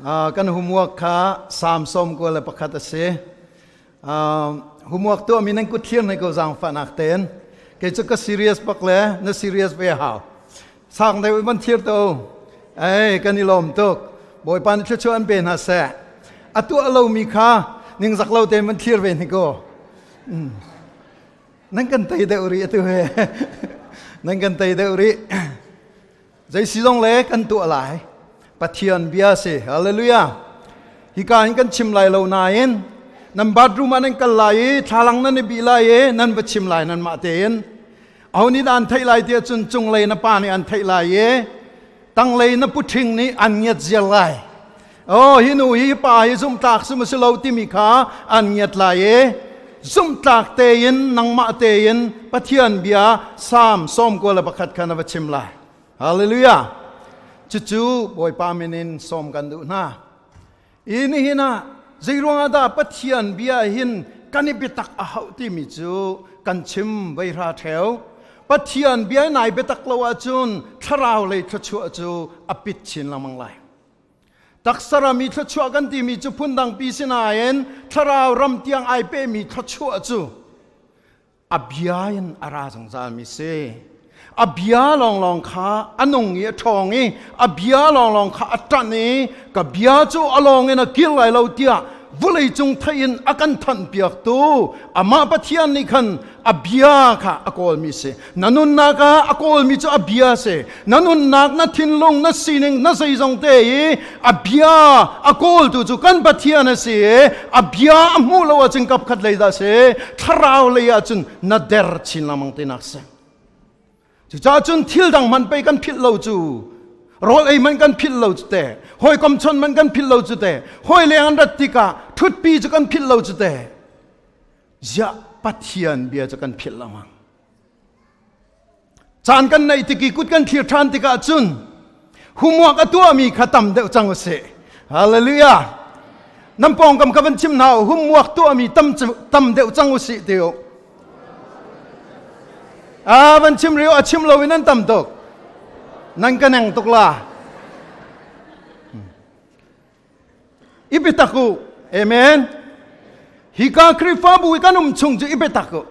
kan homework kha sam som ko la pakhat ase homework to minang ku thiam nei ko jang fanak ten ke chu ka serious pakle na serious ve ha sang dei ban thir to ai kan ilom tok boy pan chu an ben ha se atu alo mi kha ning zak lo ten man thir ve ni ko nang kan tai de uri atu he nang kan tai de uri zai si dong le kan tu lai pathian bia se hallelujah hi kan chim lai lo na yen nan bathroom an kan lai thalang nan bi lai nan ba chim lai nan ma te yen au ni dan thai lai tia chun chung lai na pa ni an thai lai ye tang lai na puthing ni an nyat zel lai oh hi nu hi pa hi zum tak sum se lo ti mi kha an nyat lai ye zum tak te yen nang ma te yen pathian bia sam som ko la pakhat kana ba chim lai hallelujah chu boy pa minin som kan du na ini hina zirong ada pathian bia hin kanibitak a hauti mi chu kan chim vai ra theo pathian bia nai betak lo achun tharau le thachu chu apit chin lamang lai taksara mi thachu kan ti mi chu phundang pi sinayen tharau ram tiang ai pe mi thachu chu abyain ara jangza mi se abia long kha anong ye thongi abia long kha atani ka bia chu along ena kil lai lo tia vulei chung thain akan than piak tu ama pathian ni khan abia kha akol mi se nanun na ka akol mi chu abia se nanun nak na thinlong na sining na sei jong te abia akol tu chu kan pathian se abia amu lo chung kap khat lei da se tharau le ya chun na der chin lamang te nak se cha chun thil dang man pe kan phit lo chu rol ei man kan phit lo chu te hoi kom chon man kan phit lo chu te hoi le an rat tika thut pi chu kan phit lo chu te ja pathian bia chu kan phit lamang chan kan nei tiki kut kan thir than tika chun humwa ka tua mi khatam de chang se hallelujah nampong kam kaban chim nau humwa tua mi tam de chang se teo ban chim rio a chim lo winan tam tok nang kanang tok la ibitaku amen hi ka krifa bu kan chung ju ibitaku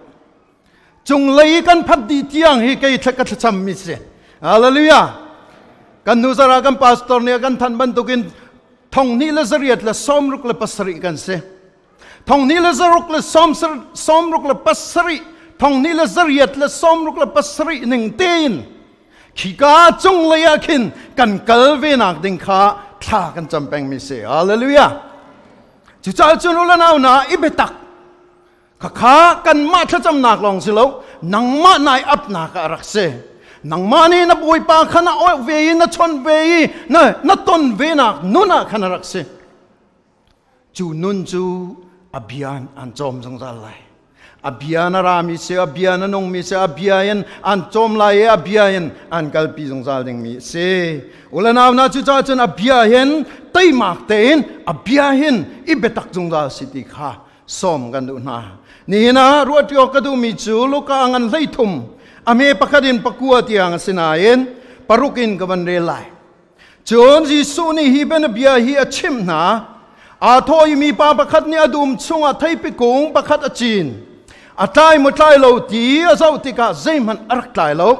chung lei kan phat di tiang hi kai thaka thacham mi se hallelujah kan nu zara kan pastor ne kan than ban tukin thong ni la zariat la som ruk la pasari kan se thong ni la zaruk la som ruk la pasari thong ni la zariat la som ruk la pasri ning tin khi ka chung le ya khin kan kal ve nak ding kha tha kan champeng mi se hallelujah chu cha chun la nau na ibetak kha kan ma tha cham nak long si lo nang ma nai ap na ka rak se nang ma ni na boi pa khana oi ve na chon ve na ton ve nak nu na khana rak se chu nun chu abhian an chom jong za lai abhiana rami se abhiana nong mi se abhian an chom lai abhian an kalpi jong zal ding mi se ulanaw na chu cha chen abhian tai mak ten abhian ibetak jong zal city kha som gan du na ni na ruatyo ka du mi chu luka angan leithum ame pakadin pakua tiang sinayen parukin kaban re lai chon ji su ni hi ben abhia hi achim na a thoi mi pa pakhat ni adum chunga thai pi kung pakhat achin atai mutlai lo ti azau tika zeiman arklai lo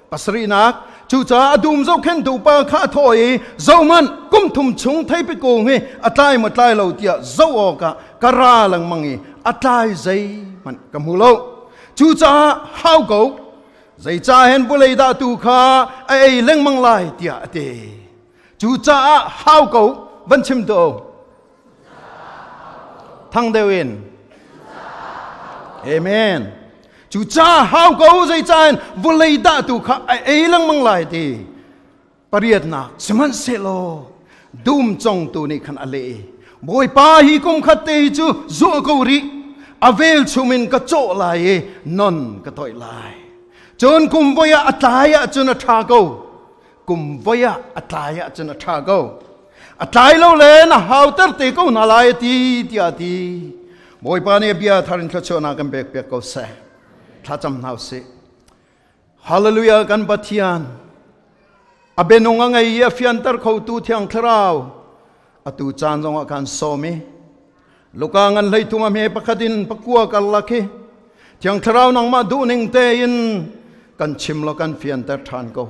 pasri nak chu cha adum zo khen du pa kha thoi zoman kum thum chung thai pi ko nge atai mutlai lo tia zo o ka kara lang mangi atai zai man kamulo chu cha hau go zai cha hen bulei da tu kha ai leng mang lai tia ate chu cha hau go ban chim do thang dewin amen chu cha hau go zai chan vulei da tu kha ai lang mang lai ti pariat na siman selo dum chong tu ni khan ale boy pa hi kum khat te chu zo ko ri avel chumin ka cho lai non ka toi lai chon kum voya ataya chun atha go kum voya ataya chun atha go atai lo le na hau ter te ko na lai ti ti boy pa ne bia tharin thacho na kan bek ko se thacham nau se hallelujah kan pathian abenong ngai ya fian tar khau tu thiang thrau atu chan zonga kan somi luka ngan lei thuma me pakhatin pakua kalaki thiang tharau nang ma du ning te in kan chimlo kan fian tar than ko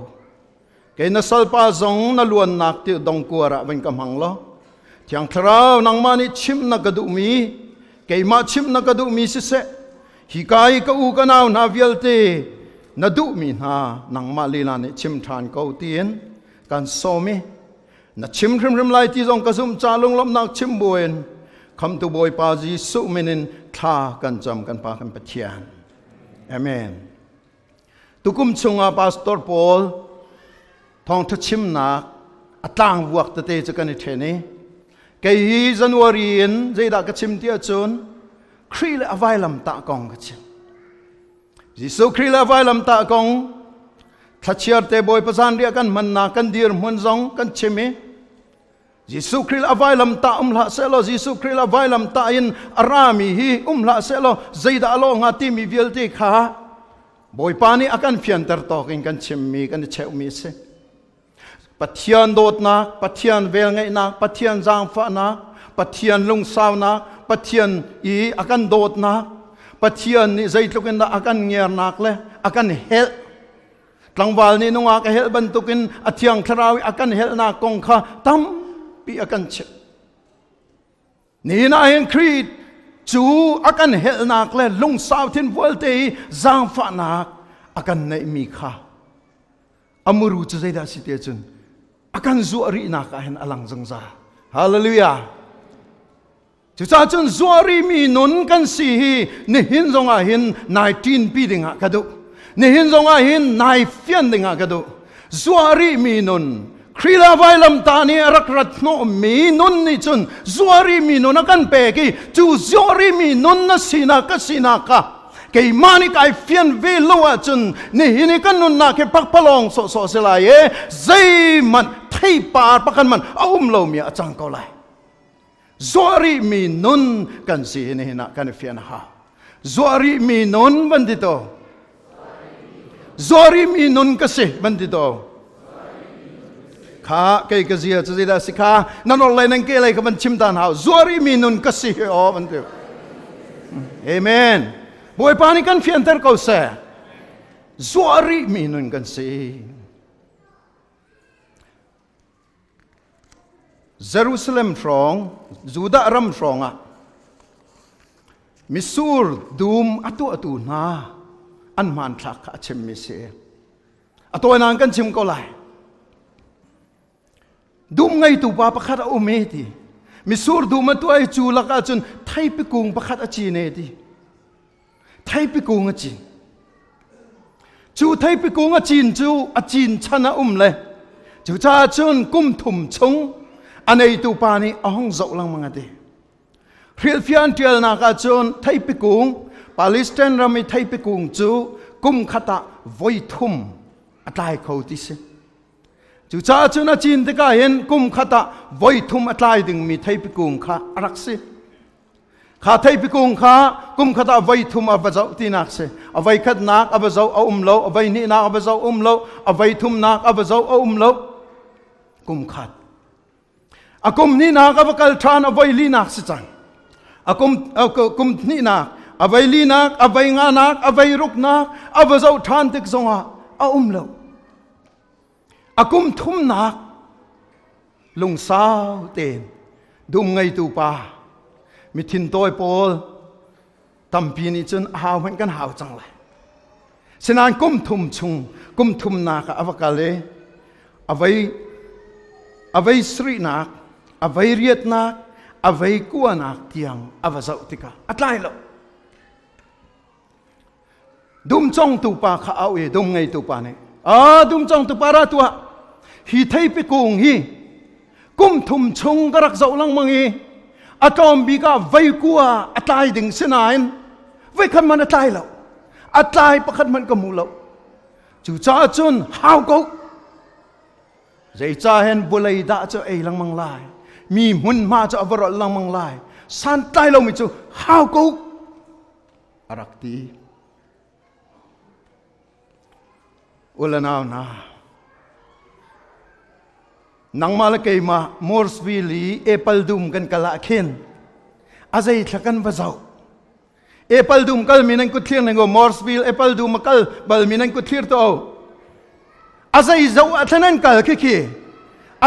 ke na salpa zong na luan nak ti dong kuara wen kam hanglo thiang tharau nang ma ni chim na ka du mi ke ma chim na ka du mi se hi kai ka u ka naw na vial te na du mi na nang ma li la ni chim than ko tien kan somi na chim rim lai ti zong ka zum cha lung lom nak chim buin kham tu boy pa ji su minin tha kan jam kan pa kan pathian amen tukum chunga pastor Paul thong tha chim na atlang wuak ta te chakan ni theni ke hi January in zeida ka chim tia chun khri le avai lam ta kong ka chim jisu khri le avai lam ta kong thachiar te boy pasan ria kan man na kan dir mun zong kan chimi jisu khri le avai lam ta la selo jisu khri le avai lam ta in arami hi la selo zeida alo nga ti mi vial ti kha boy pani akan fian tar to kan chimmi kan cheu mi se pathian dot na pathian vel ngai na pathian jang fa na pathian lung saw na pathian i akan dot na pathian ni zaitlukin na akan ngiar nak le akan hel tlangwal ni nunga ka hel ban tukin athiang tharawi akan hel na kong kha tam pi akan che ni na hen creed chu akan hel nak le lung saw thin volte jang fa nak akan nei mi kha amuru chu zaida site chun akan zuari na ka hen alang jangza hallelujah chu cha chun zuari mi nun kan si hi ni hin zonga hin 19 pi dinga kadu ni hin zonga hin nai fian dinga kadu zuari mi nun krila vailam tani rak rat no mi nun ni chun zuari mi nun akan pe ki chu zuari mi nun na sina ka kay mani kay fian ve loa chun ni hini kan nun na ke pakpalong so sila ye zay man thai par pakan man lo mi achang ko lai zuari mi nun kan si hini hina kan fian ha zuari mi nun bandito zuari mi nun kasi bandito kha kay kazia chida sikha nanol lai nang ke lai ka ban chimtan ha zuari mi nun kasi o bandito amen boy pani kan fian ter ko se zuari mi nun kan si Jerusalem trong Judah ram tronga misur dum atu na an man thak a chem mi se ato nang kan chim ko lai dum ngai tu pa pakhat a ume ti misur dum atu ai chu la ka chun thai pi kung pakhat a chi ne ti thai pi kung a chi chu thai pi kung a chin chu a chin chana le chu cha chun kum thum chung anei tu pani ahong zau lang mga de real fian tial na ka chon thai pi kung Palestine rami thai pi kung chu kum khata voi thum atlai khau ti se chu cha chun a chin te ka hen kum khata voi thum atlai ding mi thai pi kung kha arak se kha thai pi kung kha kum khata voi thum a bazau ti nak se a vai khat nak a bazau a lo a vai ni nak a bazau lo a vai thum nak a bazau a lo kum khat akum ni na ka bakal than avai li nak si chang akum ni na avai li nak avai nga nak avai ruk nak avazau than tik zonga a lo akum thum nak lung sao ten dum ngai tu pa mi thin toy pol tampi ni chun haw man kan haw chang lai sinan kum thum chung kum thum na ka avakale avai sri nak avai riat nak avai kuwa nak tiang avazau tika atlai lo dum chong tu pa kha au e dum ngai tu pa ne dum chong tu pa ra tua hi thai pi kung hi kum thum chung garak zau lang mangi atom bi ka vai kuwa atlai ding sinain vai khan man atlai lo atlai pakhat man ka mu lo chu cha chun hau ko zai cha hen bulai da cho ei lang mang lai mi mun ma cho avarol lang mang lai san tai lo mi chu hau ko arakti ulanau na nang malakay ma Morsville apple dum kan kalakin azay tlakan bazau apple dum kal minan ko clear ngo Morsville apple dum kal bal minan ko clear to azay zau athanan kal kiki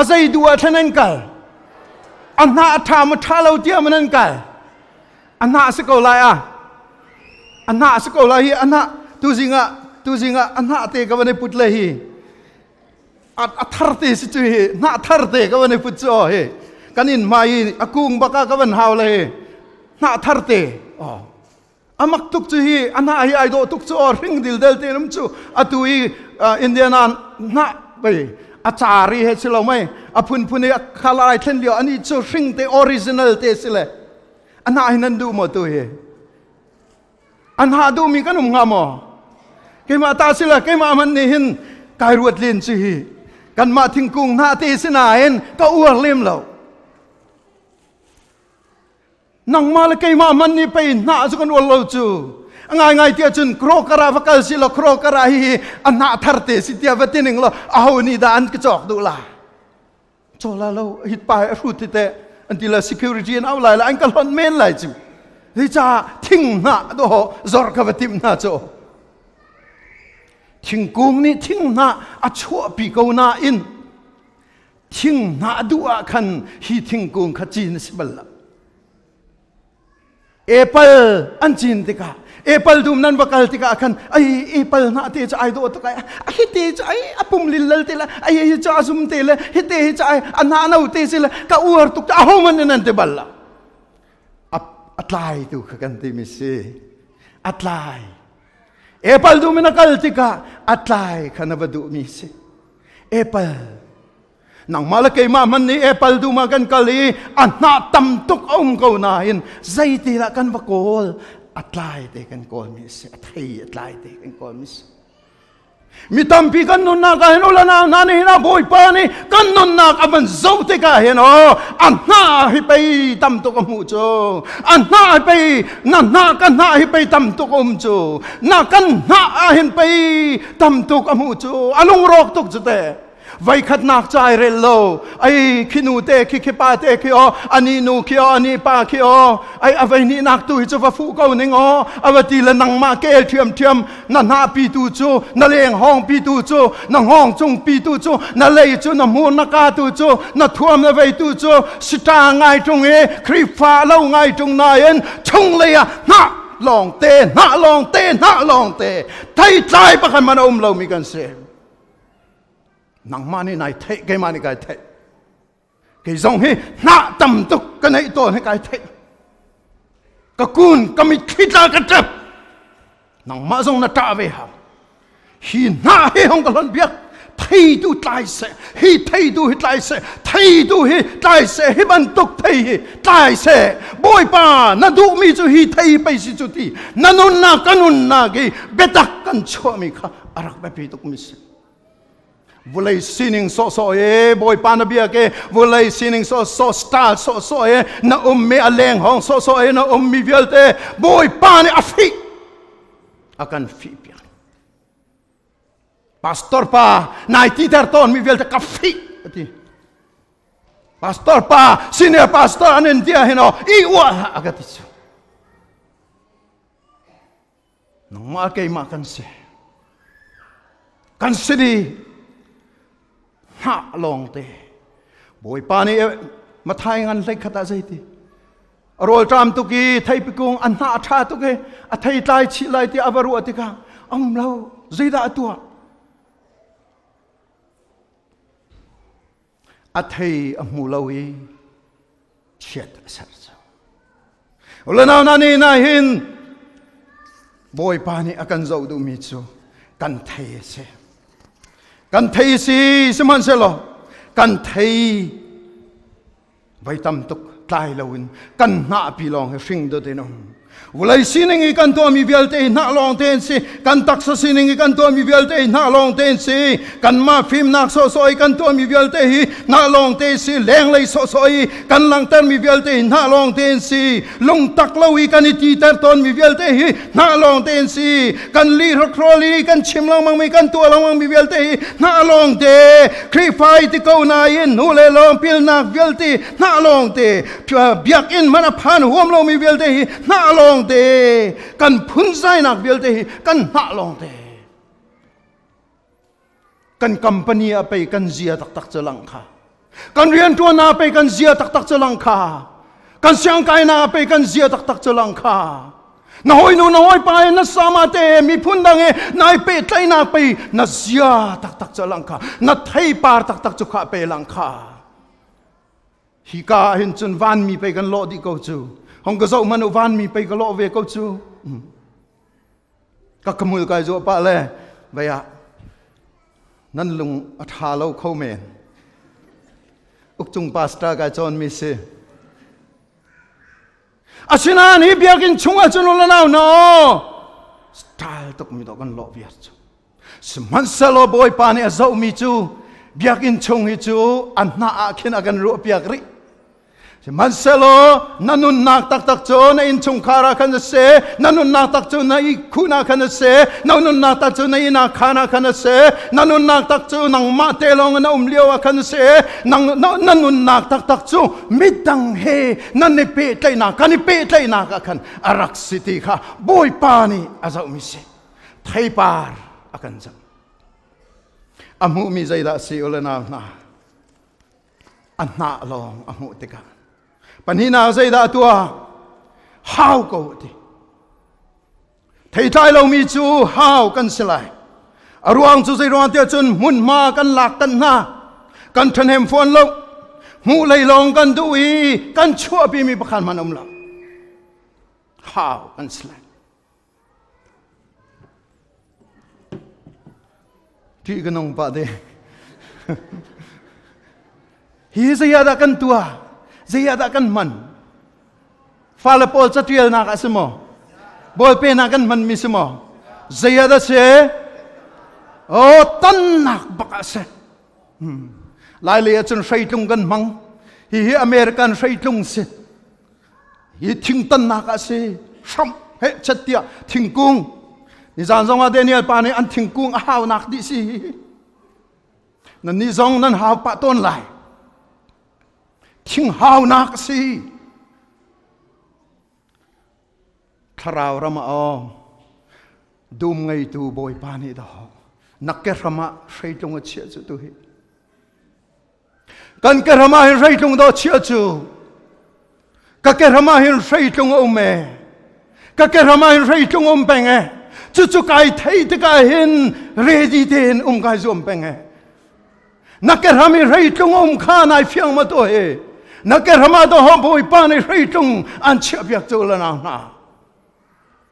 azay du athanan kal anna atham thalo tia manan kal anna sekolah ya anna sekolah hi anna tu zinga anna te kawane putlahi atharte situ he na tharte kawane putso he kanin mai akung baka kawan haule he na tharte amak tuk chu hi ana hi ai do tuk chu ring dil del te rum chu atui indiana na bai achari he chilo mai apun pune khalai thlen lio ani chu ring te original te sile ana hinan du mo tu he anha du mi kanum ngamo kema ta sila kema man ni hin kai ruat lin chu hi kan ma thing kung na te sinain ka uar lim lo nang mal kai ma man ni pe na chu kan ul lo chu angai ngai tia chun kro kara vakal silo kro kara hi anna tharte sitia vatining lo aho ni dan ka chok du la chola lo hit pa ru ti te antila security an au lai la an kal hon men lai chu hi cha thing na do zor ka vatim na cho thing kung ni thing na a chua pi ko na in thing na dua khan hi thing kung kha chin sibal apple an chin te ka apple dum nan bakal te ka khan ai apple na te cha ai do to ka hi te cha ai apum lil te la ai cha sum te la hi te cha ai ana na te se la ka uar tuk ta ho man nan te bal atlai tu ka kan te mi se atlai apple du mina kaltika atlai khanavadu mi se apple nang malakay ma man ni apple du ma kan kali anna tam tuk ko na hin zaiti la kan vakol atlai te kan kol mi se athai atlai te kan kol mi se mi tampi kan nun na ka hin ola na nani na boy pa ni kan nun na ka ban zo te ka hin anna hi pai tam tuk mu cho anna hi pai na kan na hi pai tam tuk cho na kan na hin pai tam tuk mu cho anong rok tuk chu te vai khat nak chai re lo ai khinu te khi pa te khio ani nu khio ani pa khio ai avai ni nak tu chu va fu ko ning avati la nang ma kel thiam na na pi tu chu na leng hong pi tu chu na hong chung pi tu chu na lei chu na mu na ka tu chu na thuam na vai tu chu sita ngai tung e khri fa lo ngai tung na yen chung le ya na long te thai tlai pa khan man lo mi kan se nang mani nai thai ke mani kai thai ke zong hi na tam tuk ka nei to he kai thai ka kun ka mi khita ka tap nang ma zong na ta ve ha hi na he hong ka lon biak thai tu tlai se hi thai tu hi tlai se thai tu hi tlai se hi ban tuk thai hi tlai se boy pa na du mi chu hi thai pai si chu ti na nun na kanun na ge betak kan chho mi kha arak ba pi tuk mi se vulai sining so e boy panabia ke vulai sining so star so e na me aleng hong so e na mi velte boy pani afi akan fi pia pastor pa nai titer ton mi velte kafi ati pastor pa senior pastor anen dia hino I wa agati nang ma kay makan se kan sidi ha long te boy pani ma thai ngan lai khata zaiti rol tram tu ki thai pikung an na tha tu ke a thai tlai chi lai ti avaru atika am lo zaida atua a thai amu lawi chet sar ulana nani na hin boy pani akan zo du mi chu kan thai se kan thei si seman selo kan thei vai tam tuk tlai lawin kan na pilong he ring do denom ulai siningi kan to mi velte na long ten si kan taksa siningi kan to mi velte na long ten si kan ma phim nak so soi kan to mi velte hi na long ten si leng lei so soi kan lang ter mi velte na long ten si long tak lawi kan ti ter ton mi velte hi na long ten si kan li ro kroli kan chim lang mang mi kan to lang mang mi velte hi na long te kri phai ti ko na in nu le long pil nak velte na long te biak in mana phan hom lo mi velte hi na long te kan phun sai nak velte kan na long te kan company a pe kan zia tak tak chalang kha kan rian tu na pe kan zia tak tak chalang kha kan siang kai na pe kan zia tak tak chalang kha na hoi nu na hoi pa na sama te mi phun dang e nai pe tlai na pe na zia tak tak chalang kha na thai par tak tak chu kha pe lang kha hi ka hin chun van mi pe kan lo di ko chu hong ka zo man van mi pe ka lo ve ko chu ka kamul kai zo pa le baya nan lung atha lo kho men uk chung pastor ka chon mi se asina ni biakin chunga chunula naw no style tok mi do kan lo viat chu sman salo boy pa ni azo mi chu biakin chung hi chu an na a khin agan ro piak ri Manselo nanun nak tak tak cho na in chung khara kan se nanun nak tak cho na I khuna kan se nanun nak tak cho na ina khana kan se nanun nak tak cho nang ma te long na liawa kan se nanun nak tak cho midang he nan ne pe tlai na kan pe tlai na ka kan arak city kha boy pani azau mi se thai par akan jam amu mi zaida si olena na anna long amu te ka panhina zai da tua how ko ti thei tai lo mi chu how kan selai aruang chu zai ron te chun mun ma kan lak tan na kan than hem phone lo mu lei long kan dui kan chua pi mi pakhan manom lo how kan selai ti ganong pa de hi zai da kan tua Zia tak kan man, fala pol satriel nak asmo, bol pe nak kan man mismo, zia da se, oh tan nak bakase, lai le chun say tung kan mang, hi American say tung se, hi ting tan nak ase, sam he chatia ting kung, ni zan zong a Daniel pa ni an ting kung hao nak di si, nan ni zong nan hao pa ton lai. Ting hao nak si tharau rama o dum ngai tu boy pani da nak ke rama sei tung a chia chu tu hi kan ke rama hin sei tung do chia chu ka ke rama hin sei tung o me ka ke rama hin sei tung peng e chu chu kai thei te ka hin ready ten kai zum peng e nak ke rami sei tung kha nai phiang ma to he Nakar hamado ho boy pani reitung an chiapyak tulana na.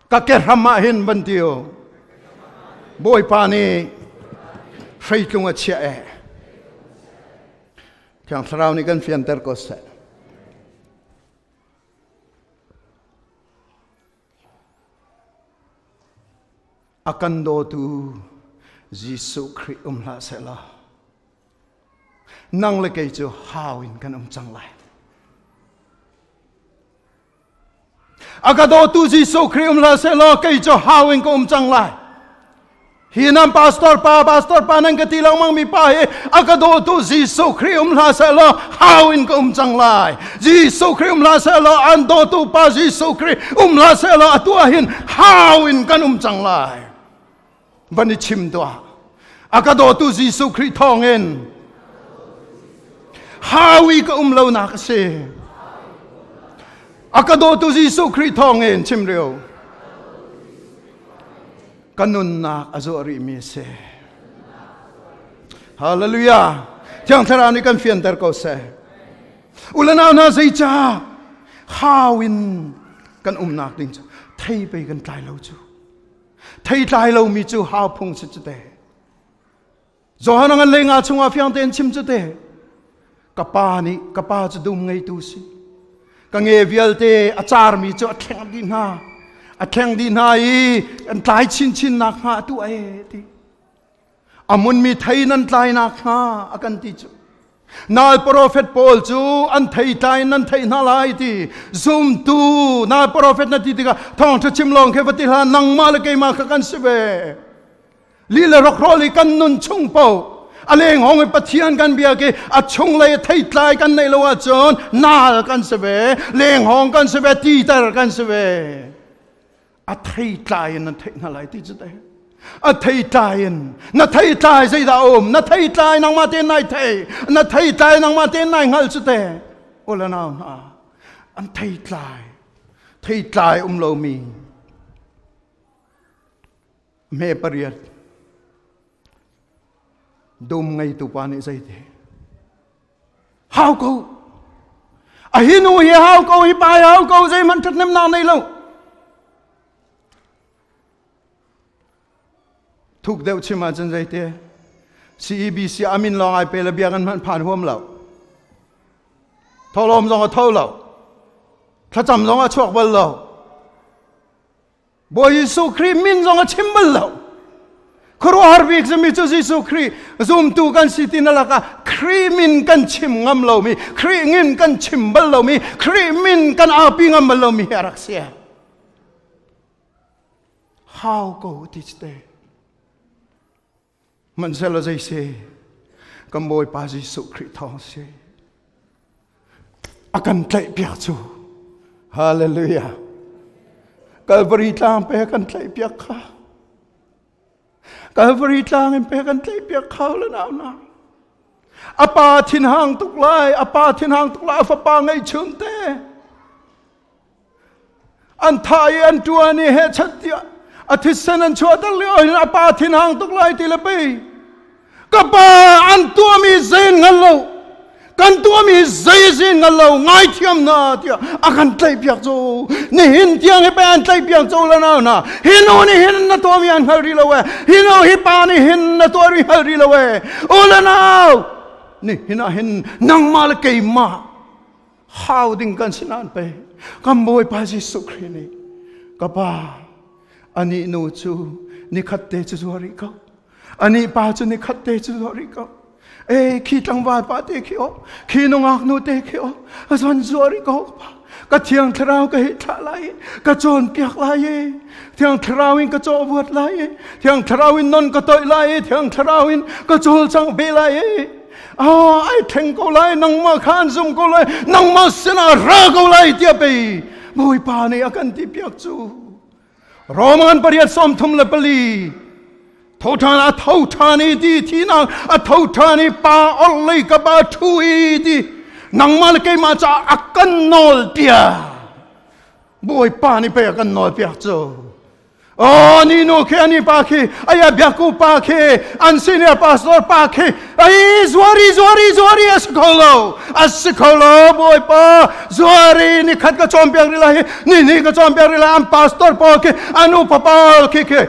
Kakar hamahin bandio boy pani reitung a chia e. Tiang sarau ni kan fianter ko se. Akan do tu Jesu Christ la sela. Nang le kai chu hawin kan chang lai. Agado tu Jesu Christ la selo kai cho hawin ko chang lai. Hinam pastor pa nang katilang mang mi pa he agado tu Jesu Christ la selo hawin ko chang lai. Jesu Christ la selo ando tu pa Jesu Christ la selo atuahin hawin kan chang lai. Bani chim doa. Agado tu Jesu Christ thongen. Hawi ka umlaw na kasi. Akado tu Jesu Christ thongin chimreo. Kanun na azori mi se. Hallelujah. Tiang tharani kan fianter ko se. Ulanaw na say cha. Hawin kan umnak ding cha. Thay pe kan tlai lo chu. Thay tlai lo mi chu haw phung se chu te. Zuah nang le nga chunga fiang ten chim chu te. Kapani, kapa chu dum ngay tu si. ka nge vialte achar mi cho atheng din ha atheng din ha I an tlai chin nak ha tu ai ti amun mi thai nan tlai nak ha akan ti chu nal prophet Paul chu an thai tlai nan thai na lai ti zoom tu nal prophet na ti ka thong tha chimlong khe vati ha nang ma le ke ma kha kan sibe li le rok roli kan nun chung po aleng hong pathian kan bia ke achung le thai tlai kan nei lo wa chon nal kan sibe leng hong kan sibe ti tar kan sibe a thai tlai nan thai na lai ti chu te a thai tlai na thai tlai sei da na thai tlai nang ma te nai thai na thai tlai nang ma te nai ngal chu te ola naw na an thai tlai lo mi me pariat dum ngai tu pa ni sei te how ko a hinu hi how ko hi pa how ko sei man that nem na nei lo thuk deu chima chen sei te CEBC amin long ai pe la bia kan man phan huam lo tholom zong a thau lo tha cham zong a chok bal lo bo Yesu Christ min zong a chim bal lo khoro harbi exami chu Yesu Christ zoom tu kan sitin la ka krimin kan chim ngam lo mi kringin kan chim bal lo mi krimin kan api ngam bal lo mi arak sia how go teach te man selo zai se kam boy pa Yesu Christ thong se akan tlai piak chu hallelujah Calvary tlang pe kan tlai piak kha Calvary tlang pe kan tlai piak kha la naw na apa thin hang tuk lai fa pa ngai chun te an thai an tuani he chatia athisan an chua dal le apa thin hang tuk lai ti la pe ka pa an tua mi zen ngal lo kan tua mi zen ngal lo ngai thiam na tia akan tlai piak zo ni hin tiang he pe an tlai piak zo la na hino ni hin na tua mi an hari lo we hino hi pa ni hin na tua ri hari lo we o la na ni hina hin nang mal ke ma how ding kan sinan pe kam boy pa Jesu Christ ni ka pa ani no chu ni khatte chu zori ko ani pa chu ni khatte chu zori ko e khi tang wa pa te khi o khi no ngak no te khi o azan zori ko ka thiang thrau ka hi tha lai ka chon piak lai thiang thrauin ka cho vot lai thiang thrauin non ka toi lai thiang thrauin ka chol chang be lai ai theng ko lai nang ma khan zum ko lai nang ma sena ra ko lai tia pe moi pa ne akan ti piak chu Roman pariat som thum la pali thothana thothani di thina a thothani pa olai ka ba thui di nangmal ke ma cha akan nol pia boy pa ni pe akan nol pia cho oh ni no ke ani pa ke aya byaku pa ke an senior pastor pa ke ai zwari askolo boy pa zwari ni khat ka chom pyak ri la ni ka chom pyak ri la am pastor pa ke anu papal ke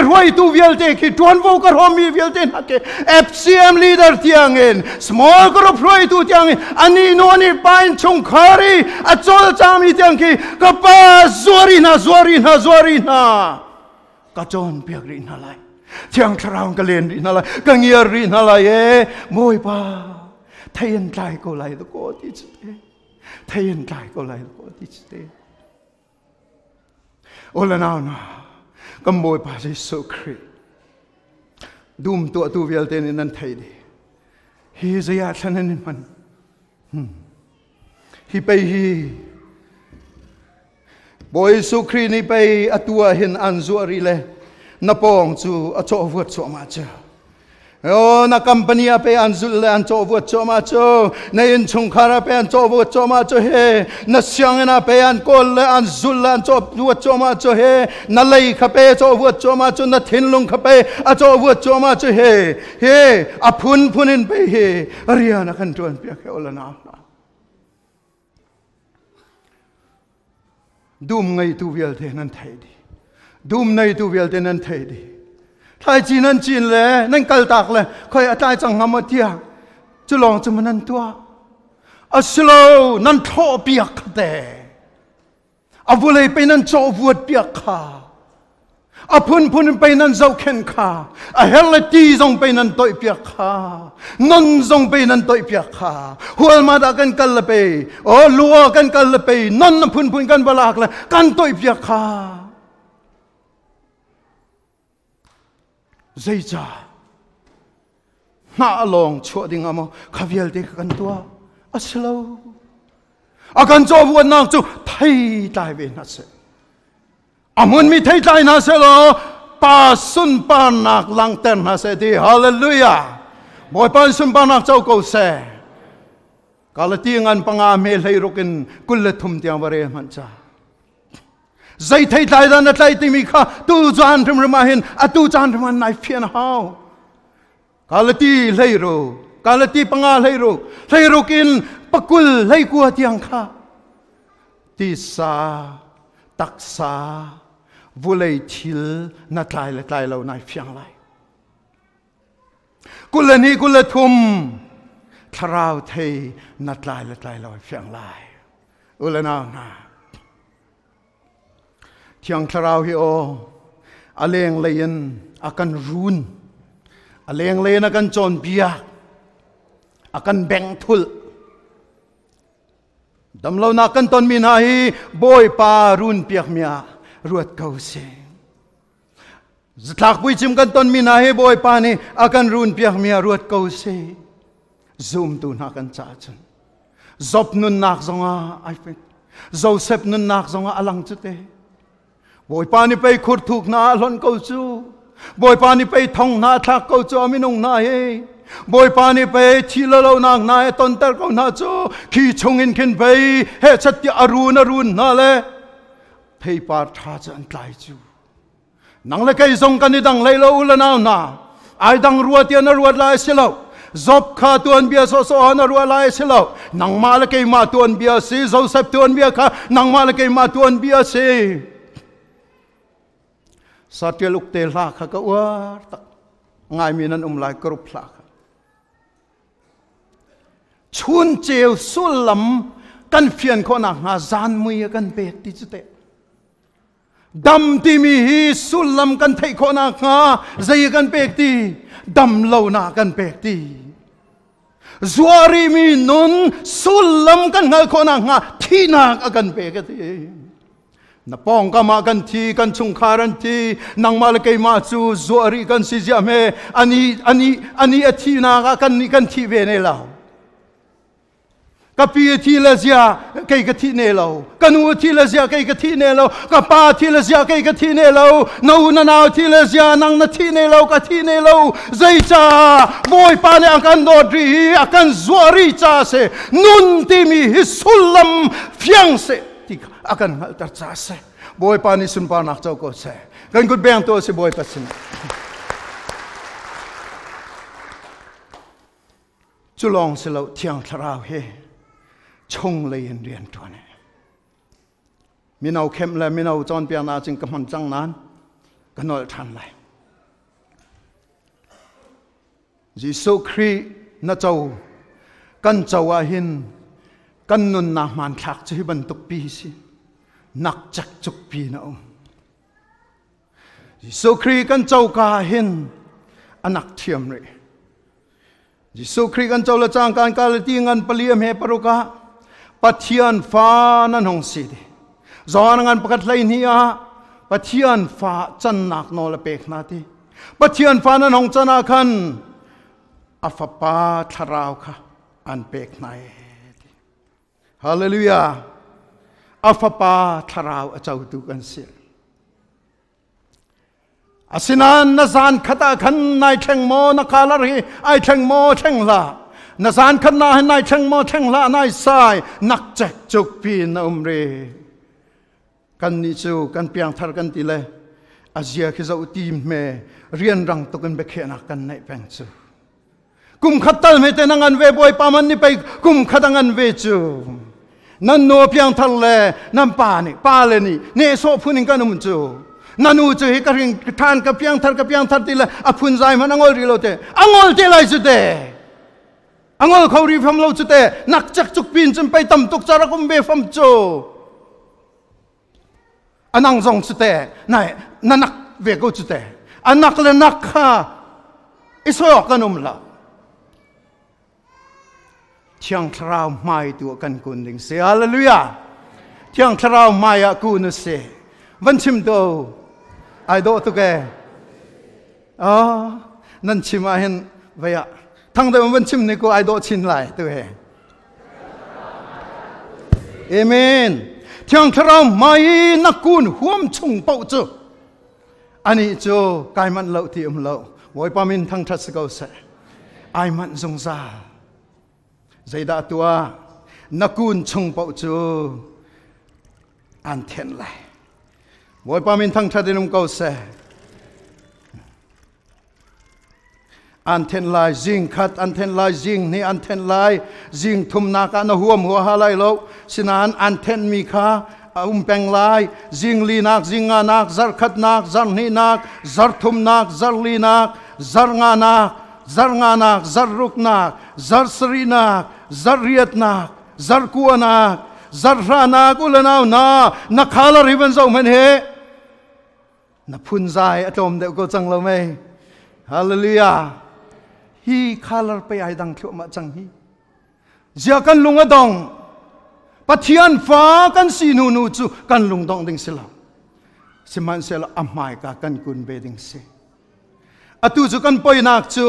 roi tu vialte ki tuan vo kar homi vialte na ke FCM leader tiangin small group roi tu tiangin ani no ni pain chung khari a chol chami tiang ki ka pa zwari na ka chon piak ri na lai thiang thrang ka len ri na lai ka ngiar ri na lai e moi pa thayen tlai ko lai to ko ti chte thayen tlai ko lai ko ti chte ola naw na ka moi pa Jesu Christ dum to tu vel ten nan thai di hi zaya thanan man hi pe hi boy Jesu Christ ni pe atua hin anzuari le na pong chu a cho vot cho ma cha o na company a pe anzul le an cho vot cho ma cho na in chung khara pe an cho vot cho ma cho he na syang na pe an kol le an zul le an cho vot cho ma cho he na lei kha pe cho vot cho ma cho na thin lung kha pe a cho vot cho ma cho he a phun in pe he ariana kan tuan pe ke ola na dum ngai tu vial the nan thai di dum nei tu vial te nan thai di thai chi nan chin le nan kal tak le khoi atai chang ngam tia chu long chu man tua a slow nan tho piak แต่อาวุเลยไปนั้นโจวดเปียกขาอาพุนไปนั้นเจ้าเข็นขาอาเฮลตีทรงไปนั้นต่อยเปียกขานนทรงไปนั้นต่อยเปียกขาหัวมาดากันกันละไปโอ้ลัวกันกันละไปนนพุนกันบลากละกันต่อยเปียกขาใจจ้าน่าลองชัวดิ้งอามอขวิลเด็กกันตัวอัศลอาการโจวดนักจูไทยตายเวนัสอามุนมีไทยตายนัสโลปาสุนปานักลังเตนนัสดีฮาเลลูยาบอยปาสุนปานักเจ้ากูเสกาลตีงันปังอาเมลให้รุกินกุลทุมเตียงวเรมันจ้าใจไทยตายดันไทยที่มีข้าตูจานทำรมาเห็นอตูจานทำมันนายเพียนฮาวกาลตีให้รู้กาลตีปังอาให้รู้กินปกุลให้กัวเตียงข้าติสาตักษาวุเลยทิลนัดไล่เรานายเพียงไรกุลนี้กุลทุมทราวเทนัดไล่เราเพียงไรอุลนานาเที่ยงทราวฮิโออเลงเลนอากันรุนอเลงเลนอากันจนเบียอากันแบ่งทุลดำเรานักกันตอนมีนาฮีบอยปารุนเปียกเมียรวดเกาเสจักปุยจิมกันตอนมีนาฮีบอยปานี่อากันรุนเปียกเมียรวดเกาเสซูมตูนักกันจ้าจันจบนุนนักจงอาไอเป็นโจเซฟนุนนักจงอาอลังจุดเตบอยปานี่ไปขุดถูกนาหล่นเกาจูบอยปานี่ไปท่องนาทักเกาจูมินุงนาเฮบอยปานี่ไปที่เรานางนายตอนเตอร์ก็น่าจะขี้ชงอินขึ้นไปเฮชัดที่อรุณนั่นแหละเทปาร์ทาจะอันไกลจูนังเล็กไอ้ทรงกันนี่ดังเลยเราอุลนาหน้าไอ้ดังรัวเตียนรัวลายเสลาจบข้าตัวเบียโซโซฮันรัวลายเสลานังมาเล็กไอ้มาตัวเบียซีโจเซฟตัวเบียข้านังมาเล็กไอ้มาตัวเบียซีสัตย์ลุกเตลาข้าก็ว่าง่ายมีนั้นลายกรุบลาชุนเจียวสุลลัมกันเพียนคนหาจานมือกันเบกติจุเตดำที่มีฮีสุลลัมกันเทคนหาใจกันเบกตีดำเหล่านากันเบกตีจวารีมีนุนสุลลัมกันหาคนหาที่นากันเบกตีนับปองก็มากันทีกันชุงคารันทีนังมาเลกมาจูจวารีกันสิจามเฮอันนี้ที่นากันนี่กันที่เวเนลากับพี่ที่เลเซียใครกับที่เนลากันนูที่เลเซียใครกับที่เนลากับป้าที่เลเซียใครกับที่เนลานูนาวที่เลเซียนังนาที่เนลากับที่เนลาใจจ้าบอยปาเนี่ยอากันโดดรีอากันจวารีจ้าเสนุนที่มีฮิสุลลัมเฟียงเสที่อากันหัลตัดจ้าเสบอยปานี่สุนปานักเจ้าก็เสกันกุดแบงตัวเสบอยปัสสินจุลองเสลาเที่ยงทราวเฮชงเลยเรียนตัวนี้มีเอาเข้มเลยมีเอาจอนเปียนาจึงกำมันจังนั้นกันนอลทันเลยยิสุครีน่าเจ้ากันเจ้าว่าหินกันนุนนามันทักจะให้บรรทุกปีสินักจักจุกปีนะยิสุครีกันเจ้ากาหินอนักเทียมเลยยิสุครีกันเจ้าละจางการกาลตีงันเปลี่ยมเฮปรุกะปัทยันฟ้านั่นหงสิเดจอนงานประกาศเลยนี่อ่ะปัทยันฟ้าจันนักโนละเปกนาทีปัทยันฟ้านั่นหงจันนักขันอัฟปาทราวค่ะอันเปกนายฮาเลลูยาอัฟปาทราวเจ้าดูกันเสียอาศินันนาซานขตาขันนายเชงโมนักคาลารีไอเชงโมเชงลานาซานขันนายนายเชงโมเชงลานายสายนักแจกจุกปีนอุมเรกันนิจูกันเปียงทาร์กันตีเลยอาเซียคือจะอุติมเมเรียนรังตุกันเบกเขนักกันในแปงจูกุมขัดตัลเมเตนังอันเวบอยปามันนี่ไปกุมขัดงันเวจูนั่นโนเปียงทัลเลนั่นปานี่ปาเลนี่เนโซพูนิงกันนุ่มจูนั่นอูจูฮิการิงทานกับเปียงทัลตีเลยอพุนใจมันอังอลรีโลเตอังอลเตไลจุเต angol khori pham lo chu te nak chak chuk pin chum pai tam tuk chara kum be pham chu anang zong chu te nai nanak ve go chu te anak le nak kha iso kanum la thiang thrau mai tu kan kun ding se hallelujah thiang thrau mai a ku nu se van chim do ai do tu ke nan chim a hen vaya thang de van chim ne ko ai do chin lai tu he amen thiang thrau mai na kun huam chung pau chu ani chu kai man lo ti lo voi pa min thang that go se ai man zong za zaida tua nakun chung pau chu an then lai voi pa min thang that dinum go se an then lai jing khat an then lai jing ni an then lai jing thum na ka na huam hu ha lai lo sinan an then mi kha peng lai jing li nak jing nga nak zar khat nak zar ni nak zar thum nak zar li nak zar nga nak zar ruk nak zar sri nak zar riat nak zar ku nak zar ra nak ulanaw na khala riven zo men he na phun zai atom de ko chang lo mai hallelujah hi khalar pe ai dang thlo ma chang hi zia kan lunga dong pathian fa kan sinu nu chu kan lung dong ding sila siman sela amai ka kan kun be ding se atu chu kan poi nak chu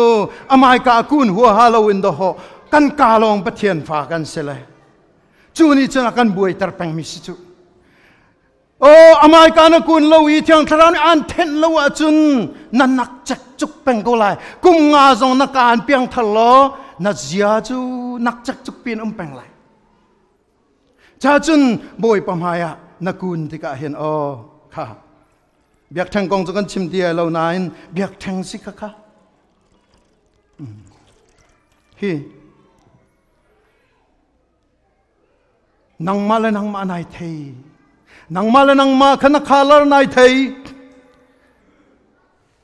amai ka kun hu halloween do ho kan ka long pathian fa kan sela chu ni chana kan buai tar pang mi si chu amai ka na kun lo i thiang tharan an then lo a chun nan nak chak chuk peng ko lai kum nga zong na kan piang thalo na zia chu nak chak chuk pin peng lai cha chun boi pamaya na kun ti ka hen kha biak thang kong chu kan chim dia lo nain biak thang si kha hi nang ma nai thei nang ma khana khalar nai thei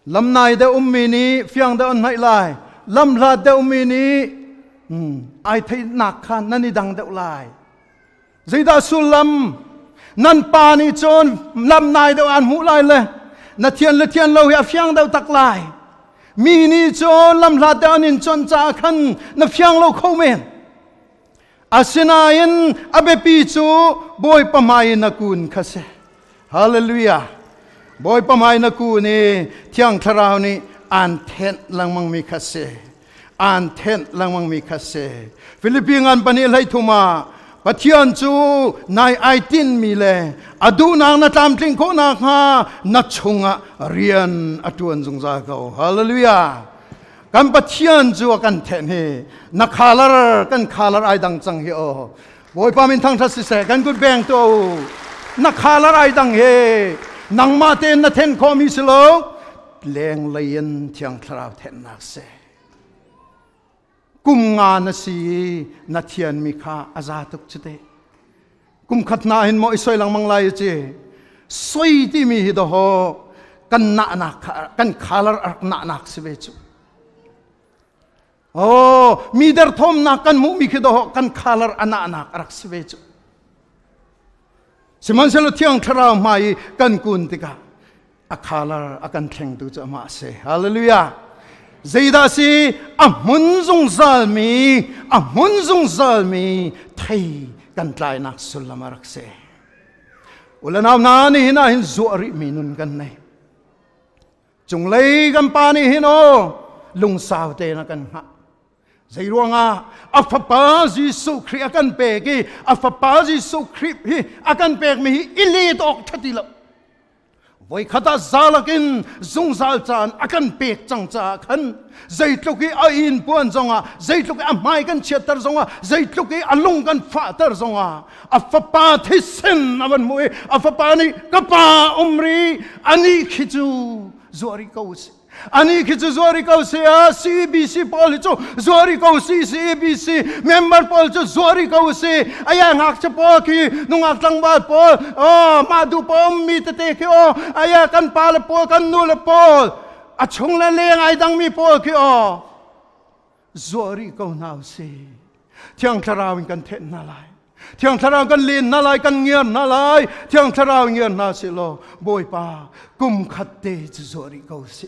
lam nai de ummi ni fyang de on nai lai lam la de ummi ni ai thei nak khan nani dang de lai zaida sulam nan pa ni chon lam nai de an mu lai le na thian lo ya fyang de tak lai mi ni chon lam la de an in chon cha khan na fyang lo khau men asinayin abepi chu boy pamai na kun khase hallelujah boy pamai na ku ni thiang tharau ni an then langmang mi khase an then langmang mi khase philippine an pani lai thuma pathian chu nai ai tin mi le adu nang na tam tling ko na kha na chunga rian atuan jung za ko hallelujah kan pathian chu kan then he na khalar ai dang chang he boy pa min thang tha si se kan good bang to na khalar ai dang he nang ma ten na then ko mi silo leng lain thiang thrau then nak se kum nga na si na thian mi kha aza tuk chite kum khat na hin mo isoi lang mang lai che soi ti mi hi do ho kan na kan khalar na nak se be chu mi der thom na kan mu mi khido kan khalar ana arak sive chu siman selo thiang thara mai kan kun tika a khalar akan thleng tu cha ma se hallelujah zaida si amun zung zalmi thai kan tlai nak sulama rak se ulanam na ni hina hin zuari minun kan nei chung lei kan pa ni hino lung saw te na kan ha Zairuanga afapa Jesu Christ akan peki afapa Jesu Christ hi akan pek mi ili tok thatilo voi khata zalakin zungzal chan akan pek changcha khan zaitluki a in puan zonga zaitluki a mai kan chetar zonga zaitluki alung kan fatar zonga afapa thisen avan moi afapa ni kapa umri ani khichu zori kaus ani khichu zori kausi CBC pol chu zori kausi CBC member pol chu zori kausi aya ngak cha po ki nungak tlang ba pol madu pom mi te ki aya kan pal pol kan nul pol a chung la leng ai dang mi pol ki Zuah câu nào xì thiang thlarau kan then na lai thiang thlarau kan lin na lai kan nghiền na lai thiang thlarau nghiền na xì lo bồi pa kum khát te Zuah câu xì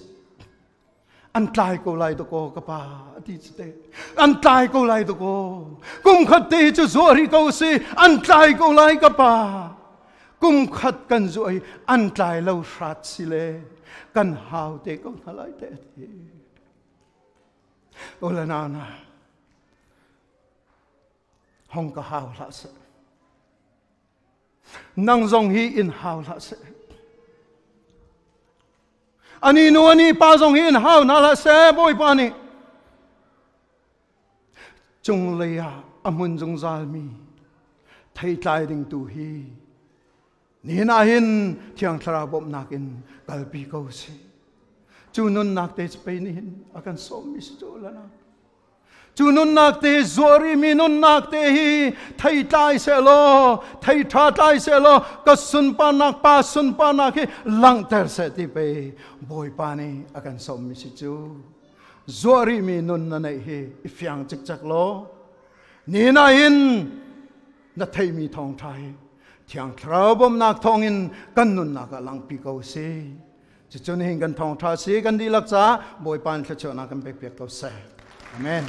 ăn trai câu lại đó cô các bà đi thế ăn trai câu lại đó cô kum khát te Zuah câu xì ăn trai câu lại các bà kum khát kan Zuah ăn trai lâu sát xì lệ kan hào te câu na lại te ôla na na hong ka hào la se nang zong hi in hào la se ani no ani pa zong hi in hào na la se boy pa ni chung leya amun zong zal mi thai tlai ding tu hi ni na hin thiang thara bom nakin kalpi ko si chu nun nak te pe ni hin akan som mi su la na chu nun nak te Zuah mi nun nak te hi thai tai se lo thai tha tai se lo ka sun pa nak hi lang ter se ti pe boy pa ni akan som mi si chu Zuah mi nun na nei hi ifyang chik chak lo ni na hin na thai mi thong thai thiang thra bom nak thong in kan nun nak lang pi ko se chu ni hin kan thong tha se kan di lak cha boy pan thla chona kan pek pek ko se amen